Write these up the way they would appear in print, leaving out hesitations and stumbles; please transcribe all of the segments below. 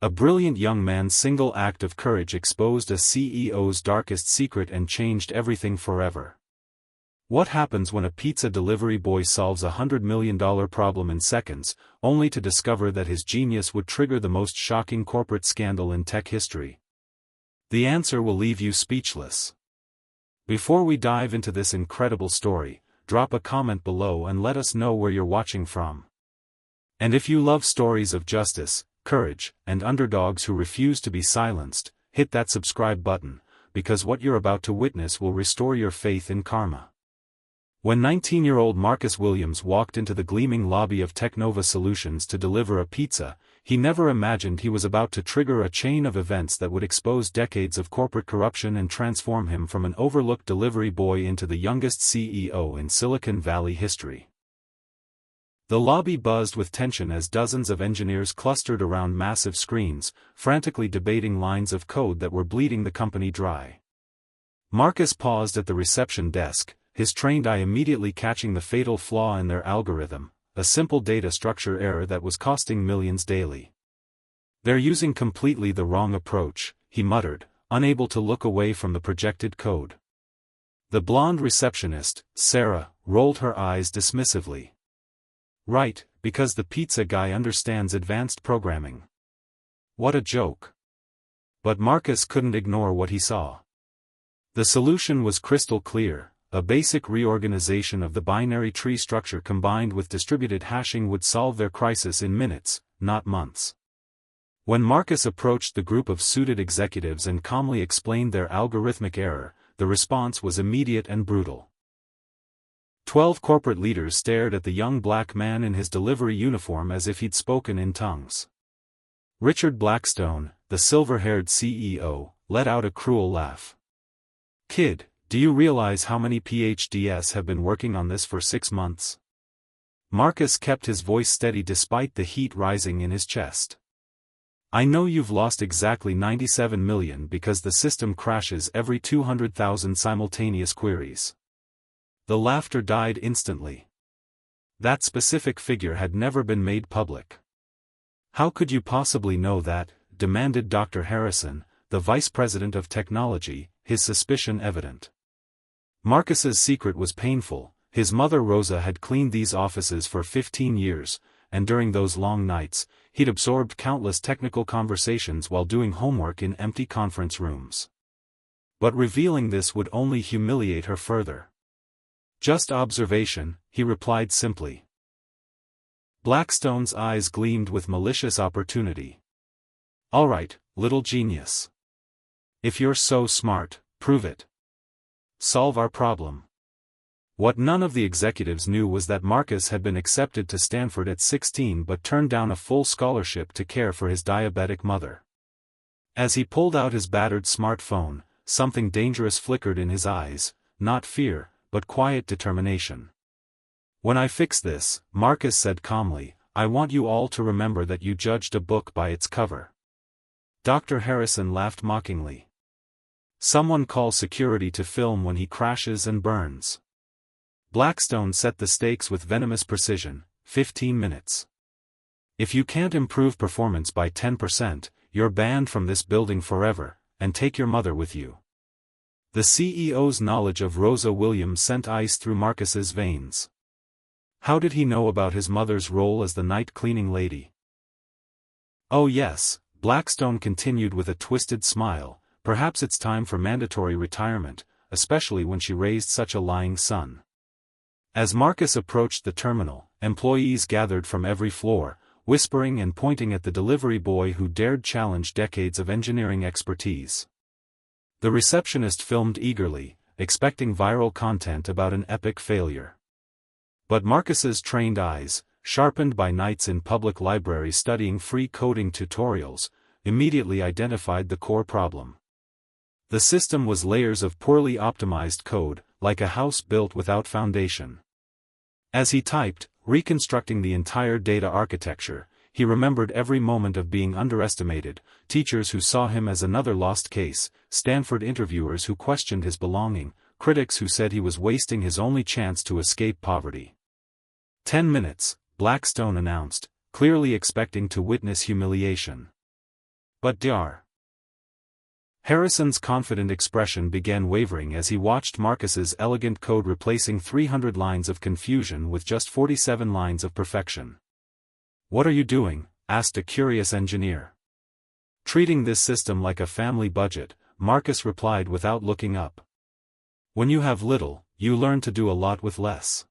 A brilliant young man's single act of courage exposed a CEO's darkest secret and changed everything forever. What happens when a pizza delivery boy solves a $100 million problem in seconds, only to discover that his genius would trigger the most shocking corporate scandal in tech history? The answer will leave you speechless. Before we dive into this incredible story, drop a comment below and let us know where you're watching from. And if you love stories of justice, courage, and underdogs who refuse to be silenced, hit that subscribe button, because what you're about to witness will restore your faith in karma. When 19-year-old Marcus Williams walked into the gleaming lobby of Technova Solutions to deliver a pizza, he never imagined he was about to trigger a chain of events that would expose decades of corporate corruption and transform him from an overlooked delivery boy into the youngest CEO in Silicon Valley history. The lobby buzzed with tension as dozens of engineers clustered around massive screens, frantically debating lines of code that were bleeding the company dry. Marcus paused at the reception desk, his trained eye immediately catching the fatal flaw in their algorithm, a simple data structure error that was costing millions daily. "They're using completely the wrong approach," he muttered, unable to look away from the projected code. The blonde receptionist, Sarah, rolled her eyes dismissively. "Right, because the pizza guy understands advanced programming." What a joke. But Marcus couldn't ignore what he saw. The solution was crystal clear. A basic reorganization of the binary tree structure combined with distributed hashing would solve their crisis in minutes, not months. When Marcus approached the group of suited executives and calmly explained their algorithmic error, the response was immediate and brutal. 12 corporate leaders stared at the young black man in his delivery uniform as if he'd spoken in tongues. Richard Blackstone, the silver-haired CEO, let out a cruel laugh. "Kid, do you realize how many PhDs have been working on this for 6 months? Marcus kept his voice steady despite the heat rising in his chest. "I know you've lost exactly 97 million because the system crashes every 200,000 simultaneous queries." The laughter died instantly. That specific figure had never been made public. "How could you possibly know that?" demanded Dr. Harrison, the vice president of technology, his suspicion evident. Marcus's secret was painful. His mother Rosa had cleaned these offices for 15 years, and during those long nights, he'd absorbed countless technical conversations while doing homework in empty conference rooms. But revealing this would only humiliate her further. "Just observation," he replied simply. Blackstone's eyes gleamed with malicious opportunity. "All right, little genius. If you're so smart, prove it. Solve our problem." What none of the executives knew was that Marcus had been accepted to Stanford at 16 but turned down a full scholarship to care for his diabetic mother. As he pulled out his battered smartphone, something dangerous flickered in his eyes, not fear, but quiet determination. "When I fix this," Marcus said calmly, "I want you all to remember that you judged a book by its cover." Dr. Harrison laughed mockingly. "Someone call security to film when he crashes and burns." Blackstone set the stakes with venomous precision: 15 minutes. "If you can't improve performance by 10%, you're banned from this building forever, and take your mother with you." The CEO's knowledge of Rosa Williams sent ice through Marcus's veins. How did he know about his mother's role as the night cleaning lady? "Oh yes," Blackstone continued with a twisted smile, "perhaps it's time for mandatory retirement, especially when she raised such a lying son." As Marcus approached the terminal, employees gathered from every floor, whispering and pointing at the delivery boy who dared challenge decades of engineering expertise. The receptionist filmed eagerly, expecting viral content about an epic failure. But Marcus's trained eyes, sharpened by nights in public libraries studying free coding tutorials, immediately identified the core problem. The system was layers of poorly optimized code, like a house built without foundation. As he typed, reconstructing the entire data architecture, he remembered every moment of being underestimated: teachers who saw him as another lost case, Stanford interviewers who questioned his belonging, critics who said he was wasting his only chance to escape poverty. 10 minutes, Blackstone announced, clearly expecting to witness humiliation. But Dr. Harrison's confident expression began wavering as he watched Marcus's elegant code replacing 300 lines of confusion with just 47 lines of perfection. "What are you doing?" asked a curious engineer. "Treating this system like a family budget," Marcus replied without looking up. "When you have little, you learn to do a lot with less."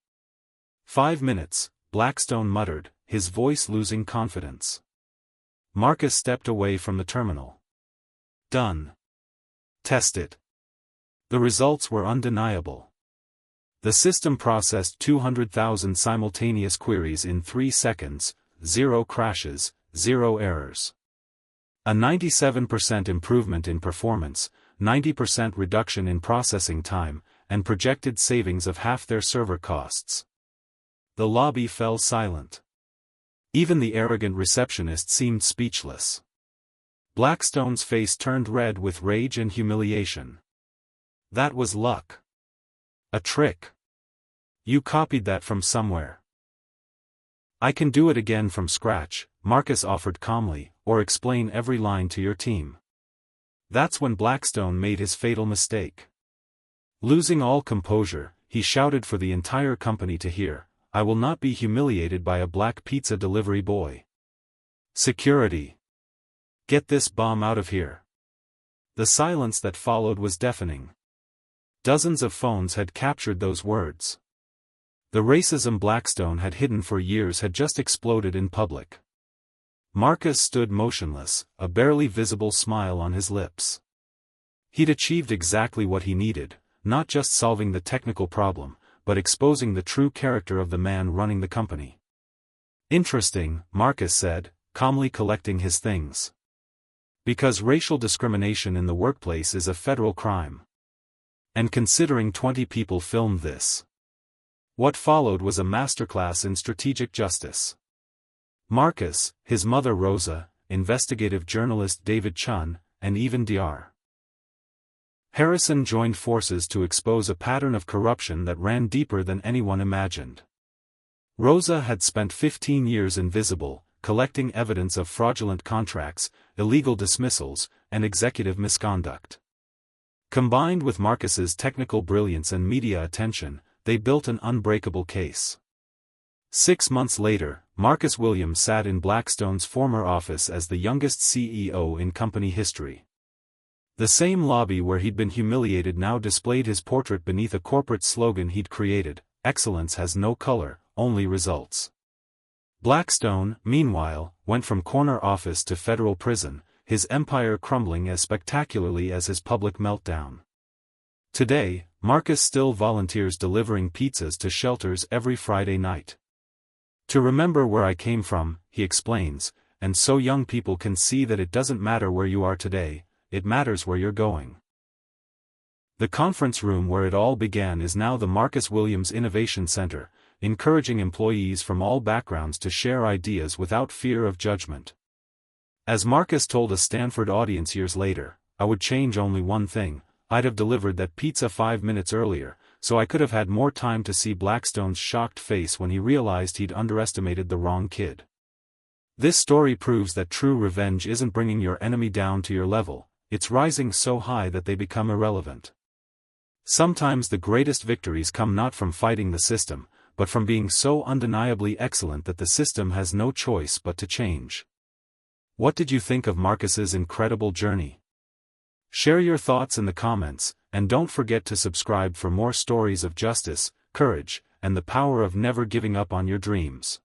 5 minutes, Blackstone muttered, his voice losing confidence. Marcus stepped away from the terminal. "Done. Test it." The results were undeniable. The system processed 200,000 simultaneous queries in 3 seconds, 0 crashes, 0 errors. A 97% improvement in performance, 90% reduction in processing time, and projected savings of half their server costs. The lobby fell silent. Even the arrogant receptionist seemed speechless. Blackstone's face turned red with rage and humiliation. "That was luck. A trick. You copied that from somewhere." "I can do it again from scratch," Marcus offered calmly, "or explain every line to your team." That's when Blackstone made his fatal mistake. Losing all composure, he shouted for the entire company to hear, "I will not be humiliated by a black pizza delivery boy. Security! Get this bomb out of here." The silence that followed was deafening. Dozens of phones had captured those words. The racism Blackstone had hidden for years had just exploded in public. Marcus stood motionless, a barely visible smile on his lips. He'd achieved exactly what he needed, not just solving the technical problem, but exposing the true character of the man running the company. "Interesting," Marcus said, calmly collecting his things. "Because racial discrimination in the workplace is a federal crime. And considering 20 people filmed this." What followed was a masterclass in strategic justice. Marcus, his mother Rosa, investigative journalist David Chun, and even Dr. Harrison joined forces to expose a pattern of corruption that ran deeper than anyone imagined. Rosa had spent 15 years invisible, collecting evidence of fraudulent contracts, illegal dismissals, and executive misconduct. Combined with Marcus's technical brilliance and media attention, they built an unbreakable case. 6 months later, Marcus Williams sat in Blackstone's former office as the youngest CEO in company history. The same lobby where he'd been humiliated now displayed his portrait beneath a corporate slogan he'd created, "Excellence has no color, only results." Blackstone, meanwhile, went from corner office to federal prison, his empire crumbling as spectacularly as his public meltdown. Today, Marcus still volunteers delivering pizzas to shelters every Friday night. "To remember where I came from," he explains, "and so young people can see that it doesn't matter where you are today, it matters where you're going." The conference room where it all began is now the Marcus Williams Innovation Center, encouraging employees from all backgrounds to share ideas without fear of judgment. As Marcus told a Stanford audience years later, "I would change only one thing, I'd have delivered that pizza 5 minutes earlier, so I could have had more time to see Blackstone's shocked face when he realized he'd underestimated the wrong kid." This story proves that true revenge isn't bringing your enemy down to your level, it's rising so high that they become irrelevant. Sometimes the greatest victories come not from fighting the system, but from being so undeniably excellent that the system has no choice but to change. What did you think of Marcus's incredible journey? Share your thoughts in the comments, and don't forget to subscribe for more stories of justice, courage, and the power of never giving up on your dreams.